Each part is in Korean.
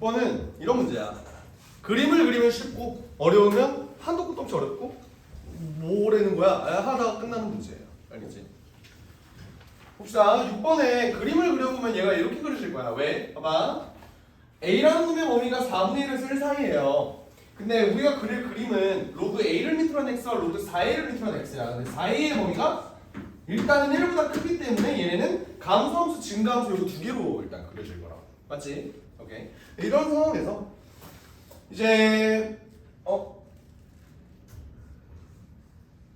6번은 이런 문제야. 그림을 그리면 쉽고 어려우면 한도 끝도 없이 어렵고 뭐라는 거야? 하다가 끝나는 문제예요. 알겠지? 봅시다. 6번에 그림을 그려보면 얘가 이렇게 그려질 거야. 왜? 봐봐. A라는 놈의 범위가 4분의 1에서 1 사이예요. 근데 우리가 그릴 그림은 로그 A를 밑으로 한 X와 로그 4A를 밑으로 한 X야. 근데 4A의 범위가 일단은 1보다 크기 때문에 얘네는 감소함수, 증가함수 이거 두 개로 일단 그려질 거라고. 맞지? 오케이. 이런 상황에서 이제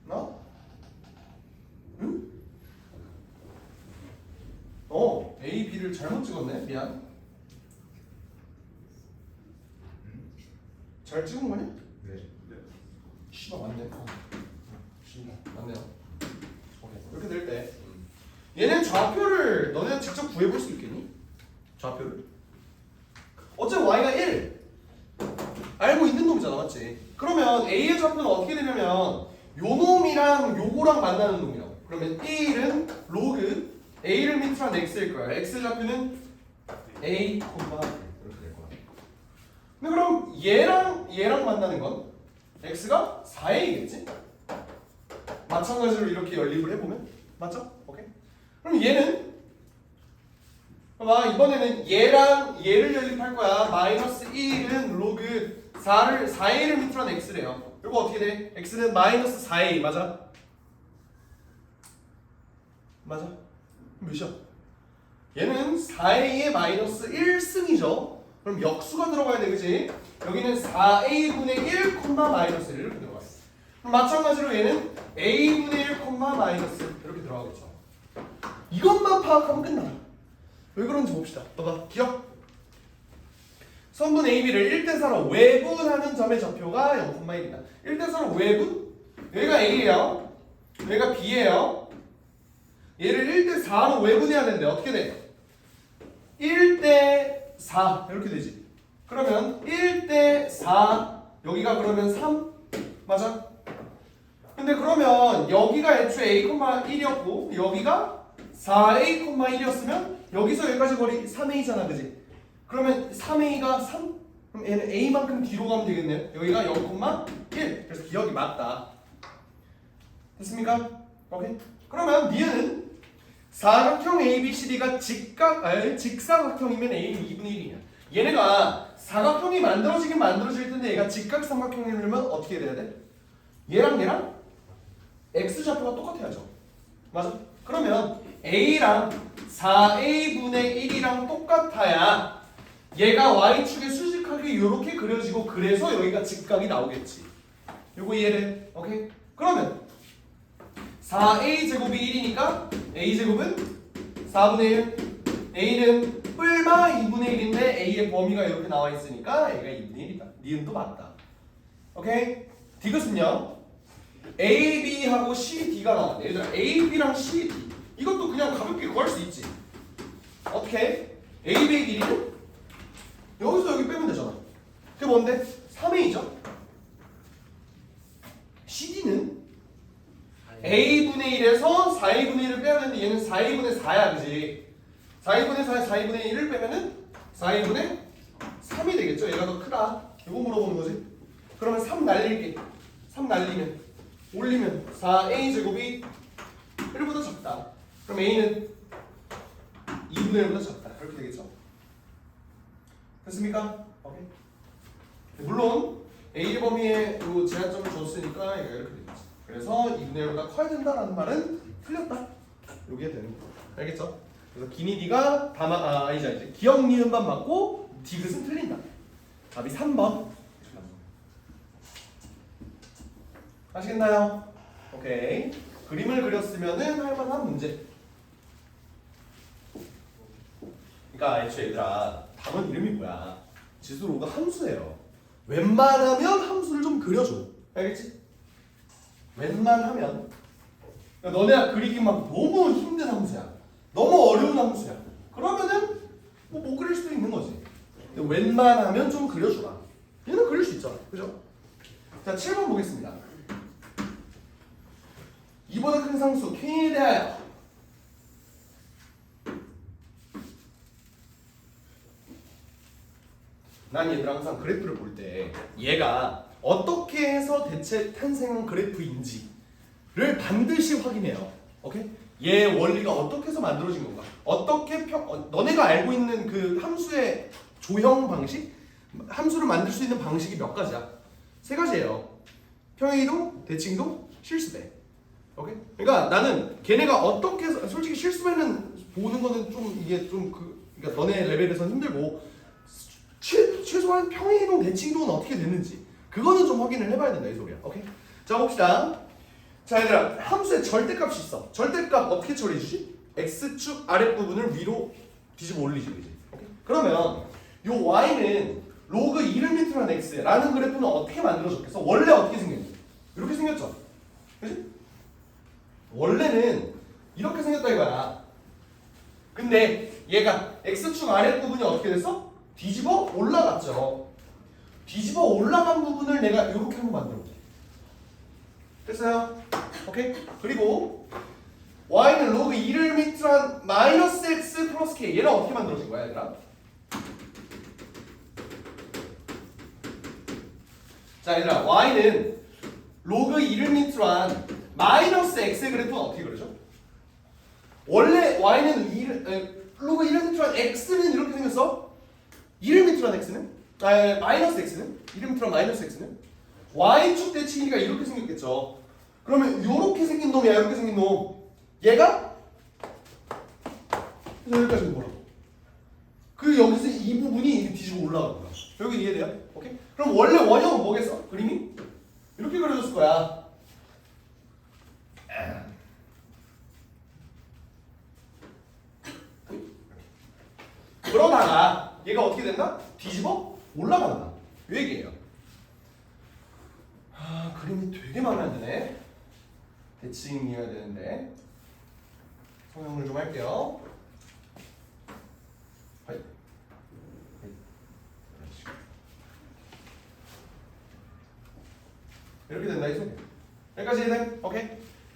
나? 응? A, B를 잘못 찍었네. 미안. 잘 찍은 거니? 네. 씨발 맞네. 씨발 맞네요. 오케이. 이렇게 될 때 얘는 좌표를 너네 직접 구해볼 수 있겠니? 좌표를. 어차피 y가 1 알고 있는 놈이잖아, 맞지? 그러면 A의 좌표는 어떻게 되냐면 요 놈이랑 요거랑 만나는 놈이라고. 그러면 1은 로그 A를 밑으로 한 X일 거야. X 좌표는 A, 이렇게 될 거야. 근데 그럼 얘랑 만나는 건 X가 4A겠지? 마찬가지로 이렇게 연립을 해보면 맞죠? 오케이. 그럼 얘는 봐봐, 이번에는 얘랑 얘를 연립할 거야. 마이너스 1은 로그 4A를 밑으로 한 X래요. 이거 어떻게 돼? X는 마이너스 4A 맞아? 맞아? 몇이야? 얘는 4A의 마이너스 1승이죠. 그럼 역수가 들어가야 돼, 그치? 여기는 4A분의 1, 마이너스 1 이렇게 들어가 있어. 그럼 마찬가지로 얘는 A분의 1, 마이너스 이렇게 들어가겠죠. 이것만 파악하면 끝나. 왜 그런지 봅시다. 봐봐, 기억. 선분 AB를 1대4로 외분하는 점의 좌표가 0,1이다. 1대4로 외분? 여기가 A예요. 여기가 B예요. 얘를 1대4로 외분해야 되는데 어떻게 돼? 1대4 이렇게 되지. 그러면 1대4 여기가 그러면 3 맞아? 근데 그러면 여기가 애초에 A,1이었고 여기가 4A,1이었으면 여기서 여기까지 거리 3A잖아, 그지? 그러면 3A가 3? 그럼 얘는 A만큼 뒤로 가면 되겠네요. 여기가 0,1 그래서 기억이 맞다. 됐습니까? 오케이. 그러면 니은 사각형 ABCD가 직사각형이면 A는 2분의 1이냐. 얘네가 사각형이 만들어지긴 만들어질 텐데 얘가 직각삼각형이려면 어떻게 돼야 돼? 얘랑 X좌표가 똑같아야죠. 맞아? 그러면 A랑 4A분의 1이랑 똑같아야 얘가 Y축에 수직하게 이렇게 그려지고 그래서 여기가 직각이 나오겠지. 요거 이해돼? 오케이? 그러면 4A제곱이 1이니까 A제곱은 4분의 1 A는 뿔마 2분의 1인데 A의 범위가 이렇게 나와 있으니까 A가 2분의 1이다. 니은도 맞다. 오케이? 디귿은요 AB하고 CD가 나왔네. 얘들아 AB랑 CD 이것도 그냥 가볍게 구할 수 있지. 어떻게? AB의 길이는 여기서 여기 빼면 되잖아. 그게 뭔데? 3A죠? CD는 A분의 1에서 4A분의 1을 빼야 되는데 얘는 4A분의 4야, 그지? 4A분의 4에 4A분의 1을 빼면은 4A분의 3이 되겠죠? 얘가 더 크다. 이거 물어보는 거지. 그러면 3 날릴게. 3 날리면 올리면 4A제곱이 1보다 작다. 그럼 A는 2분의 1보다 작다. 그렇게 되겠죠? 됐습니까? 오케이. 물론 A의 범위에 요 제한점을 줬으니까 얘가 이렇게 되겠지. 그래서 2분의 1보다 커야 된다라는 말은 틀렸다. 요게 되는 거. 알겠죠? 그래서 기니디가 아니지. 기억 니은만 맞고 디귿은 틀린다. 답이 3번. 아시겠나요? 오케이. 그림을 그렸으면은 할만한 문제. 그러니까 애초에 얘들아 단원 이름이 뭐야? 지수로가 함수예요. 웬만하면 함수를 좀 그려줘. 알겠지? 웬만하면. 그러니까 너네가 그리기 막 너무 힘든 함수야. 너무 어려운 함수야. 그러면은 뭐 못 그릴 수도 있는 거지. 근데 웬만하면 좀 그려주라. 얘는 그릴 수 있잖아. 그죠? 자, 7번 보겠습니다. 이보다 큰 상수 K에 대하여 난 얘들 항상 그래프를 볼 때 얘가 어떻게 해서 대체 탄생한 그래프인지를 반드시 확인해요. 오케이? 얘 원리가 어떻게 해서 만들어진 건가? 어떻게 너네가 알고 있는 그 함수의 조형 방식? 함수를 만들 수 있는 방식이 몇 가지야? 세 가지예요. 평행이동, 대칭이동, 실수배. 오케이? 그러니까 나는 걔네가 어떻게 해서 솔직히 실수배는 보는 거는 좀 이게 좀 그러니까 너네 레벨에서는 힘들고 최소한 평행이동, 대칭이동은 어떻게 됐는지 그거는 좀 확인을 해봐야 된다 이 소리야. 오케이? 자 봅시다. 자 얘들아 함수에 절대값이 있어. 절대값 어떻게 처리해주지? x축 아랫부분을 위로 뒤집어 올리지 그지? 오케이? 그러면 요 y는 로그 2를 밑으로 한 x라는 그래프는 어떻게 만들어졌겠어? 원래 어떻게 생겼니? 이렇게 생겼죠? 그지? 원래는 이렇게 생겼다 이거야. 근데 얘가 x축 아랫부분이 어떻게 됐어? 뒤집어 올라갔죠. 뒤집어 올라간 부분을 내가 이렇게 한번 만들어볼게. 됐어요? 오케이? 그리고 y는 로그 2를 밑으로 한 마이너스 x 플러스 k 얘는 어떻게 만들어진 거야 얘들아? 자 얘들아 y는 로그 2를 밑으로 한 마이너스 x의 그래프는 어떻게 그러죠? 원래 y는 로그 1을 밑으로 한 x는 이렇게 생겼어. 2를 밑으로 한 x는? 마이너스 x는? 2를 밑으로 한 마이너스 x는? y축 대칭이니까 이렇게 생겼겠죠. 그러면 이렇게 생긴 놈이야 이렇게 생긴 놈. 얘가 여기까지 온 거라고. 그 여기서 이 부분이 뒤집어 올라가는 거야. 여기 이해돼요? 오케이? 그럼 원래 원형은 뭐겠어? 그림이? 이렇게 그려졌을 거야. 그러다가 얘가 어떻게 된다? 뒤집어 올라간다. 이 얘기예요. 그림이 되게 마음에 안 드네. 대칭이어야 되는데 성형을 좀 할게요. 이렇게 된다 이 소리. 여기까지 이해돼? 오케이?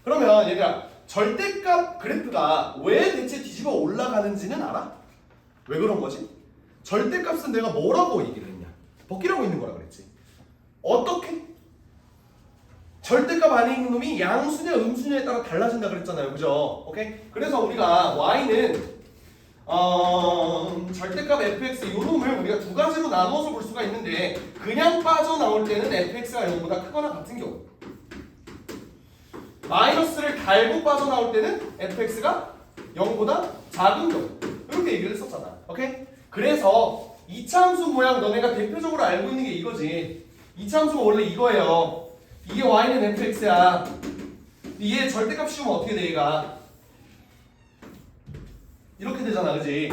그러면 얘들아 절대값 그래프가 왜 대체 뒤집어 올라가는지는 알아? 왜 그런 거지? 절대값은 내가 뭐라고 얘기를 했냐? 벗기라고 있는 거라 그랬지. 어떻게? 절대값 안에 있는 놈이 양수냐 음수냐에 따라 달라진다 그랬잖아요. 그죠? 오케이? 그래서 우리가 y는 절대값 fx 요 놈을 우리가 두 가지로 나누어서 볼 수가 있는데 그냥 빠져나올 때는 fx가 0보다 크거나 같은 경우 마이너스를 달고 빠져나올 때는 fx가 0보다 작은 경우 이렇게 얘기를 했었잖아. 오케이? 그래서 2차 함수 모양 너네가 대표적으로 알고 있는 게 이거지. 2차 함수가 원래 이거예요. 이게 y는 fx야. 얘 절대값 씌우면 어떻게 돼 얘가? 이렇게 되잖아 그지?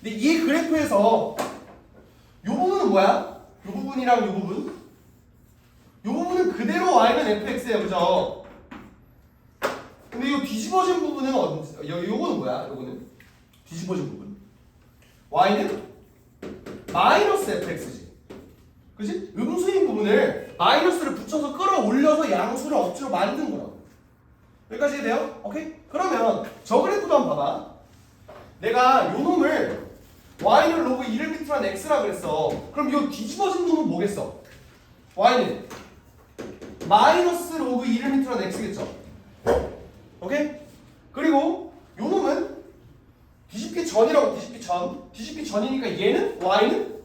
근데 이 그래프에서 요 부분은 뭐야? 요 부분이랑 요 부분? 요 부분은 그대로 y는 fx예요 그죠? 근데 요 뒤집어진 부분은 요거는 뭐야? 요거는 뒤집어진 부분 y는 마이너스 fx지 그지? 음수인 부분을 마이너스를 붙여서 끌어올려서 양수를 억지로 만든 거라고. 여기까지 돼요? 오케이? 그러면 저 그래프도 한번 봐봐. 내가 요 놈을 y는 로그 2를 밑으로 한 x라 그랬어. 그럼 요 뒤집어진 놈은 뭐겠어? y는 마이너스 로그 2를 밑으로 한 x겠죠? 오케이? 그리고 요 놈은 뒤집기 전이라고. 뒤집기 전이니까 얘는 y는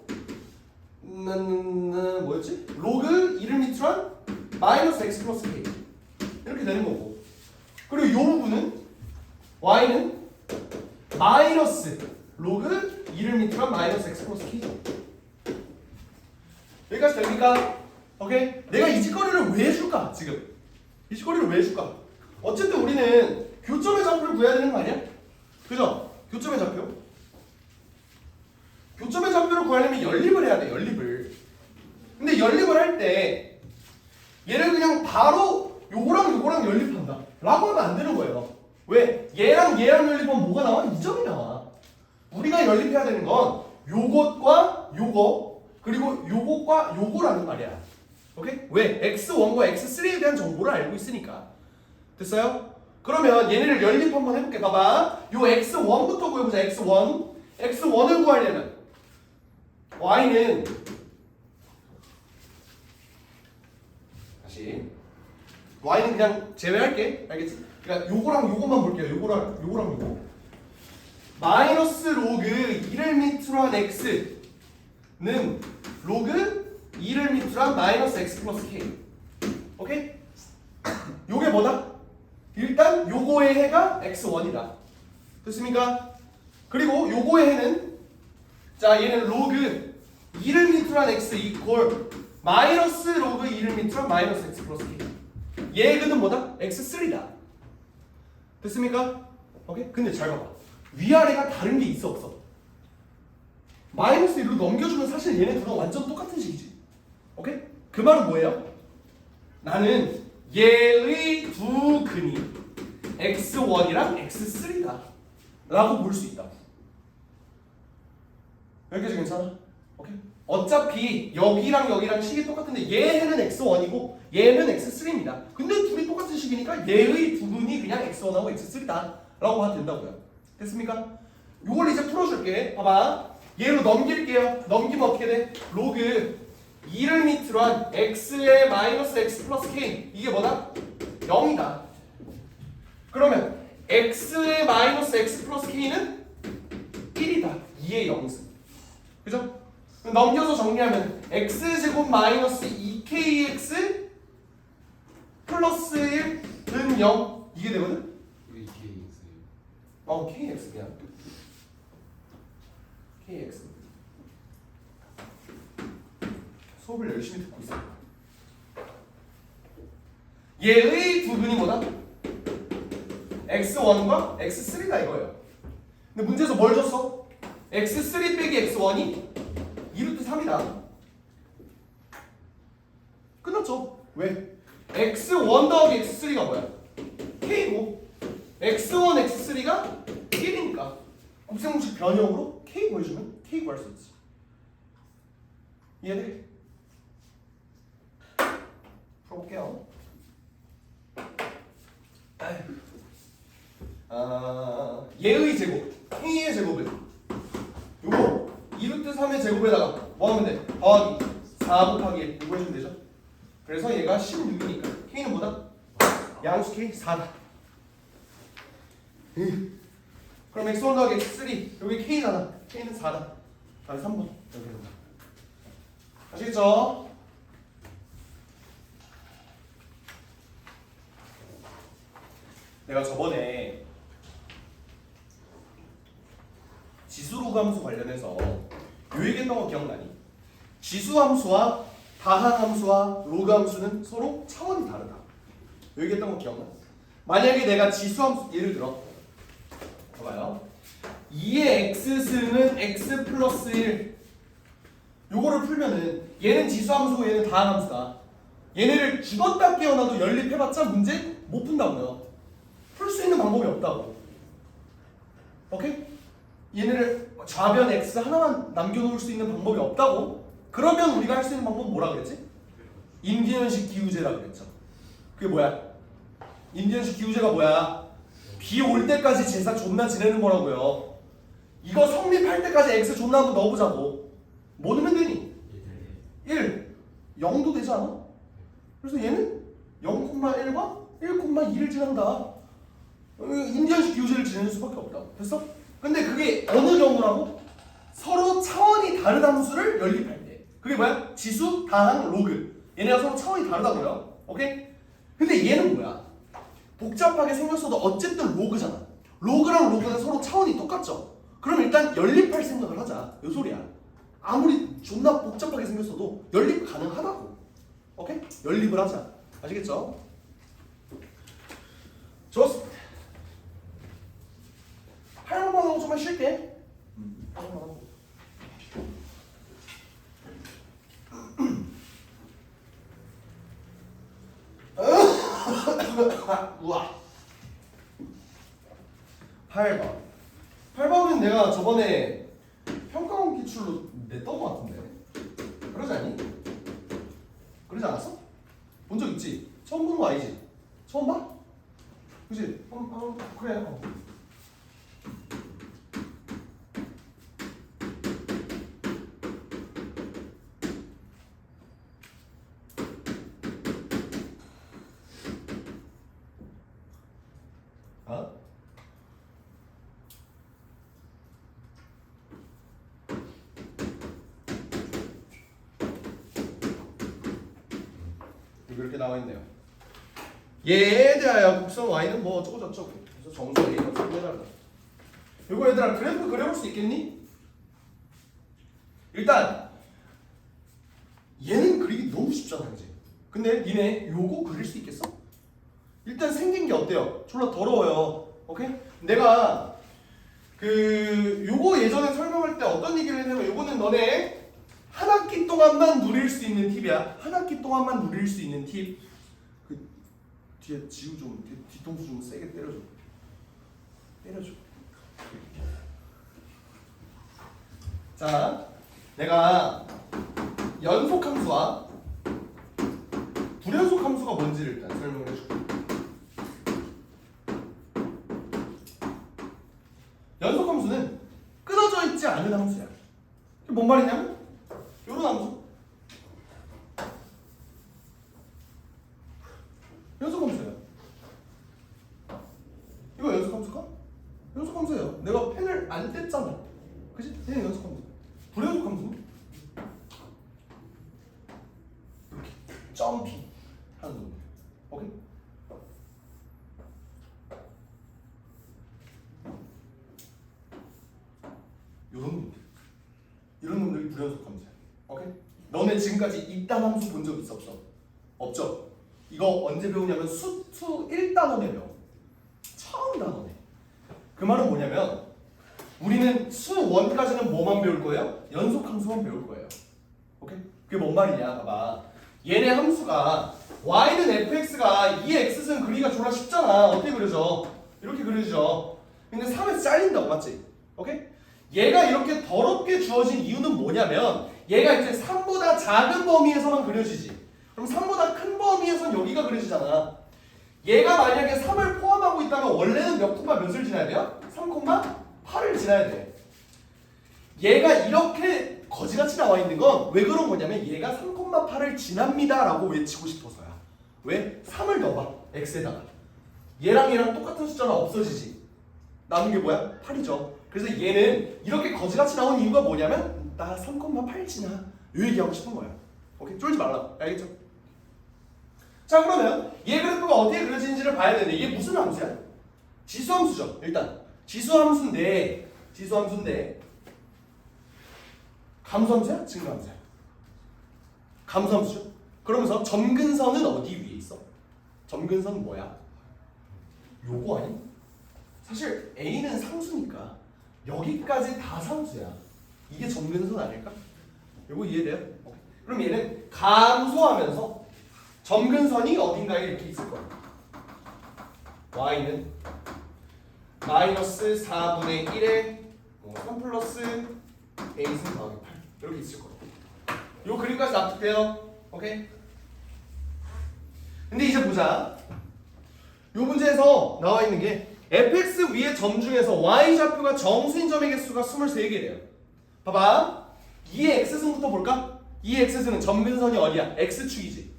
뭐였지? 로그 2를 밑으로 한 마이너스 x 플러스 k 이렇게 되는 거고. 그리고 요 부분은 y는 마이너스 로그 2를 밑으로 한 마이너스 x 플러스 k죠. 여기까지 됩니까? 오케이? 내가 이 짓거리를 왜 해줄까? 지금 이 짓거리를 왜 해줄까? 어쨌든 우리는 교점의 좌표를 구해야 되는 거 아니야? 그죠? 교점의 좌표. 교점의 좌표를 구하려면 연립을 해야 돼. 연립을. 근데 연립을 할 때 얘를 그냥 바로 요거랑 요거랑 연립한다 라고 하면 안 되는 거예요. 왜? 얘랑 연립하면 뭐가 나와? 2점이 나와. 우리가 연립해야 되는 건 요것과 요거 그리고 요것과 요거라는 말이야. 오케이? 왜? x1과 x3에 대한 정보를 알고 있으니까. 됐어요? 그러면 얘네를 연립 한번 해볼게. 봐봐. 요 x1부터 구해보자. x1을 구하려면 y는 다시 y는 그냥 제외할게. 알겠지? 그러니까 요거랑 요거만 볼게요. 요거랑 요거. 마이너스 로그 2를 밑으로 한 x는 로그 2를 밑으로 한 마이너스 x 플러스 k. 오케이? 요게 뭐다? 일단 요거의 해가 x1이다. 됐습니까? 그리고 요거의 해는 자 얘는 로그 2를 밑으로 한 x 이퀄 마이너스 로그 2를 밑으로 한 마이너스 x 플러스 k. 얘의 근은 뭐다? x3다. 됐습니까? 오케이? 근데 잘 봐봐. 위아래가 다른 게 있어 없어? 마이너스 1로 넘겨주면 사실 얘네 둘은 완전 똑같은 식이지. 오케이? 그 말은 뭐예요? 나는 얘의 두 근이 x1이랑 x3다 라고 볼 수 있다. 여기까지 괜찮아? 오케이? 어차피 여기랑 여기랑 식이 똑같은데 얘는 x1이고 얘는 x3입니다. 근데 둘이 똑같은 식이니까 얘의 두 근이 그냥 x1하고 x3다 라고 봐도 된다고요. 됐습니까? 요걸 이제 풀어줄게. 봐봐. 얘로 넘길게요. 넘기면 어떻게 돼? 로그 2를 밑으로 한 x의 마이너스 x 플러스 k. 이게 뭐다? 0이다. 그러면 x의 마이너스 x 플러스 k는 1이다. 2의 0승. 그죠? 넘겨서 정리하면 x제곱 마이너스 2kx 플러스 1은 0. 이게 되거든? kx 그냥 kx. 수업을 열심히 듣고 있어. 얘의 두 근이 뭐다? x1과 x3다 이거예요. 근데 문제에서 뭘 줬어? x3 빼기 x1이 2루트 3이다. 끝났죠? 왜? x1 더하기 x3가 뭐야? k고 x1, x3가 1이니까 곱셈공식 변형으로 k 구해주면 k 구할 수 있지. 이해돼? 풀어볼게요. 얘의 제곱, k의 제곱은 요거 2루트 3의 제곱에다가 뭐 하면 돼? 더하기 4 곱하기 1 이거 해주면 되죠? 그래서 얘가 16이니까 k는 뭐다? 양수 k 4다. 그럼 x1 더하기 x3 여기 k잖아. k는 4다. 다시 3번 이렇게 된다. 아시겠죠? 내가 저번에 지수로감수 관련해서 요 얘기했던 거 기억나니? 지수함수와 다항함수와 로그함수는 서로 차원이 다르다. 요 얘기했던 거 기억나? 만약에 내가 지수함수 예를 들어 봐봐요. 2의 x승은 x 플러스 1 요거를 풀면은 얘는 지수함수고 얘는 다항함수다. 얘네를 죽었다 깨어나도 연립해봤자 문제 못 푼다고요. 풀 수 있는 방법이 없다고. 오케이? 얘네를 좌변 x 하나만 남겨놓을 수 있는 방법이 없다고? 그러면 우리가 할 수 있는 방법은 뭐라 그랬지? 임진현식 기우제라 그랬죠. 그게 뭐야? 임진현식 기우제가 뭐야? 비 올 때까지 제사 존나 지내는 거라고요. 이거 성립할 때까지 x 존나 한번 넣어보자고. 뭐 넣으면 되니? 1 0도 되지 않아? 그래서 얘는 0,1과 1,2를 지난다. 임진현식 기우제를 지내는 수밖에 없다. 됐어? 근데 그게 어느 경우라고? 서로 차원이 다른 함수를 연립할 때. 그게 뭐야? 지수, 다항, 로그. 얘네가 서로 차원이 다르다고요. 오케이? 근데 얘는 뭐야? 복잡하게 생겼어도 어쨌든 로그잖아. 로그랑 로그는 서로 차원이 똑같죠? 그럼 일단 연립할 생각을 하자. 요 소리야. 아무리 존나 복잡하게 생겼어도 연립 가능하다고. 오케이? 연립을 하자. 아시겠죠? 좋습니다. 8번만 하고 좀만 쉴게. 8번만 하고. 우와. 8번. 8번은 내가 저번에 평가원 기출로 냈던 것 같은데. 그러지 않니? 그러지 않았어? 본 적 있지? 처음 보는 거 아니지? 처음 봐? 그치? 그래. 이렇게 나와 있네요. 얘에 대하여 곡선 y는 뭐 어쩌고 저쩌고. 그래서 정수 a가 해달라. 이거 얘들아 그래프 그려볼 수 있겠니? 일단 얘는 그리기 너무 쉽잖아, 그지? 근데 니네 요거 그릴 수 있겠어? 일단 생긴 게 어때요? 졸라 더러워요. 오케이? 내가 요거 예전에 설명할 때 어떤 얘기를 했냐면 요거는 너네 한 학기 동안만 누릴 수 있는 팁이야. 한 학기 동안만 누릴 수 있는 팁. 그 뒤에 지우 좀 뒤통수 좀 세게 때려줘. 때려줘. 자, 내가 연속 함수와 불연속 함수가 뭔지를 일단 설명을 해줄게. 연속 함수는 끊어져 있지 않은 함수야. 이게 뭔 말이냐면 요런 함수. 연속 함수야. 이거 연속 함수가? 연속 함수예요. 내가 펜을 안 뗐잖아. 그치? 얘는 연속 함수. 불연속 함수는 이렇게 점핑 하는 놈들. 오케이? 요런 놈들. 이런 놈들이 불연속 함수야. 오케이? 너네 지금까지 이딴 함수 본 적 있어 없어? 없죠? 이거 언제 배우냐면 수투 1단원에 배워. 처음 단원에. 그 말은 뭐냐면 우리는 수 1까지는 뭐만 배울 거예요? 연속 함수만 배울 거예요. 오케이? 그게 뭔 말이냐? 봐봐. 얘네 함수가 y는 fx가 2x승 그리기가 졸라 쉽잖아. 어떻게 그려져? 이렇게 그려지죠. 근데 3에서 잘린다고, 맞지? 오케이? 얘가 이렇게 더럽게 주어진 이유는 뭐냐면 얘가 이제 3보다 작은 범위에서만 그려지지. 그럼 3보다 큰 범위에선 여기가 그려지잖아. 얘가 만약에 3을 포함하고 있다면 원래는 몇 콤마 몇을 지나야 돼요? 3,8을 지나야 돼. 얘가 이렇게 거지같이 나와 있는 건 왜 그런 거냐면 얘가 3,8을 지납니다 라고 외치고 싶어서야. 왜? 3을 넣어봐. x에다가. 얘랑 똑같은 숫자는 없어지지. 남은 게 뭐야? 8이죠. 그래서 얘는 이렇게 거지같이 나온 이유가 뭐냐면 나 3,8 지나. 이 얘기하고 싶은 거야. 오케이? 쫄지 말라고. 알겠죠? 자, 그러면 얘 그래프가 어떻게 그려지는지를 봐야 되는데 이게 무슨 함수야? 지수함수죠. 일단 지수함수인데 감수함수야? 증가함수야? 감수함수죠. 그러면서 점근선은 어디 위에 있어? 점근선은 뭐야? 요거 아니? 사실 A는 상수니까 여기까지 다 상수야. 이게 점근선 아닐까? 요거 이해돼요? 그럼 얘는 감소하면서 점근선이 어딘가에 이렇게 있을 거야. y는 마이너스 4분의 1에 3 플러스 a승 더하기 8 이렇게 있을 거야. 요 그림까지 납득돼요? 오케이? 근데 이제 보자. 요 문제에서 나와 있는 게 fx 위의 점 중에서 y좌표가 정수인 점의 개수가 23개래요. 봐봐. 2의 x승부터 볼까? 2의 x승은 점근선이 어디야? x축이지.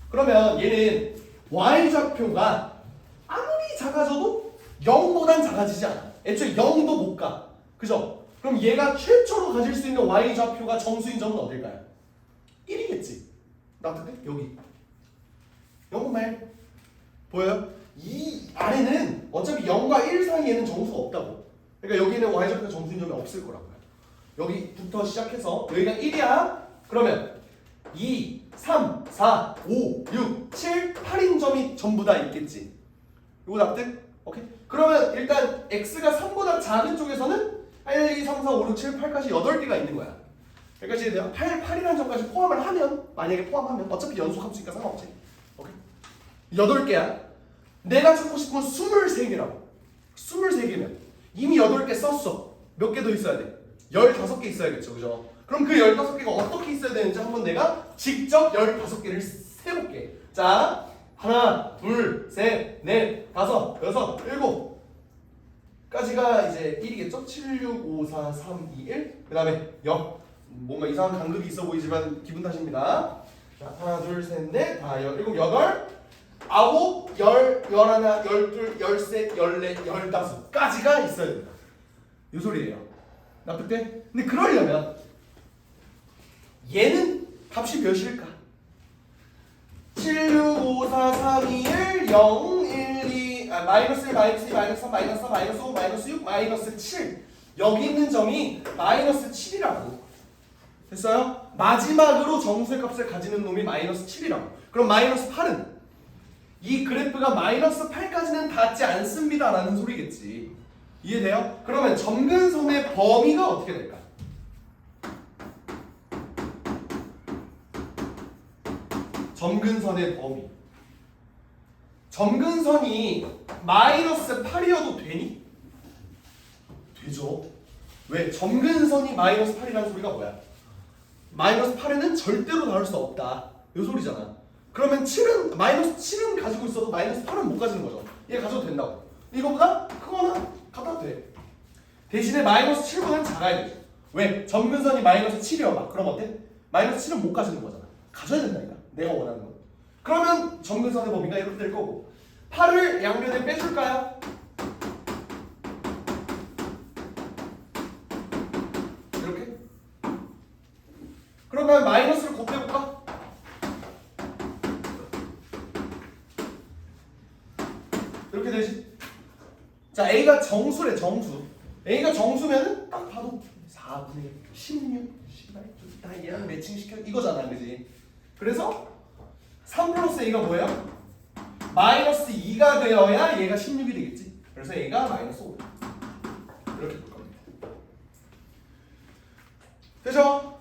그러면 얘는 y좌표가 아무리 작아져도 0보단 작아지지 않아. 애초에 0도 못 가. 그죠? 그럼 얘가 최초로 가질 수 있는 y좌표가 정수인 점은 어딜까요? 1이겠지. 납득돼? 여기 0,1 보여요? 이 아래는 어차피 0과 1 사이에는 정수가 없다고. 그러니까 여기는 y좌표가 정수인 점이 없을 거라고요. 여기부터 시작해서 여기가 1이야. 그러면 2, 3, 4, 5, 6, 7, 8인 점이 전부 다 있겠지. 이거 납득? 오케이? 그러면 일단 x가 3보다 작은 쪽에서는 1, 2, 3, 4, 5, 6, 7, 8까지 8개가 있는 거야. 그러니까 이제 내가 8이라는 점까지 포함을 하면, 만약에 포함하면 어차피 연속함수니까 상관없지. 오케이? 8개야. 내가 찾고 싶은 건 23개라고. 23개면 이미 8개 썼어. 몇 개 더 있어야 돼? 15개 있어야겠죠. 그죠? 그럼 그 15개가 어떻게 있어야 되는지 한번 내가 직접 15개를 세볼게. 자, 하나, 둘, 셋, 넷, 다섯, 여섯, 일곱 까지가 이제 1이겠죠? 7, 6, 5, 4, 3, 2, 1. 그 다음에 뭔가 이상한 간극이 있어 보이지만 기분 탓입니다. 자, 하나, 둘, 셋, 넷, 다, 일곱, 여덟, 아홉, 열, 열하나, 열둘, 열셋, 열넷, 열다섯까지가 있어야 된다. 이 소리예요. 납득돼? 근데 그러려면 얘는 값이 몇일까? 7, 6, 5, 4, 3, 2, 1, 0, 1, 2, 마이너스 1, 마이너스 2, 마이너스 3, 마이너스 4, 마이너스 5, 마이너스 6, 마이너스 7. 여기 있는 점이 마이너스 7이라고. 됐어요? 마지막으로 정수의 값을 가지는 놈이 마이너스 7이라고. 그럼 마이너스 8은? 이 그래프가 마이너스 8까지는 닿지 않습니다 라는 소리겠지. 이해돼요? 그러면 점근선의 범위가 어떻게 될까? 점근선의 범위. 점근선이 마이너스 8이어도 되니? 되죠. 왜? 점근선이 마이너스 8이라는 소리가 뭐야? 마이너스 8에는 절대로 나올 수 없다. 이 소리잖아. 그러면 7은 마이너스 7은 가지고 있어도 마이너스 8은 못 가지는 거죠. 얘 가져도 된다고. 이거보다 크거나 같아도 돼. 대신에 마이너스 7보다는 작아야 되죠. 왜? 점근선이 마이너스 7이어봐. 그럼 어때? 마이너스 7은 못 가지는 거잖아. 가져야 된다니까. 내가 원하는 건. 그러면 점근선의 범위가 이렇게 될 거고 8을 양변에 빼줄까요? 이렇게? 그러면 마이너스를 곱해볼까? 이렇게 되지? 자, A가 정수래, 정수. A가 정수면은 딱 봐도 4분의 16, 18, 다 얘랑 매칭시켜 이거잖아, 그지? 그래서 3 플러스 A가 뭐예요? 마이너스 2가 되어야 얘가 16이 되겠지? 그래서 A가 마이너스 5. 이렇게 볼 겁니다. 되죠?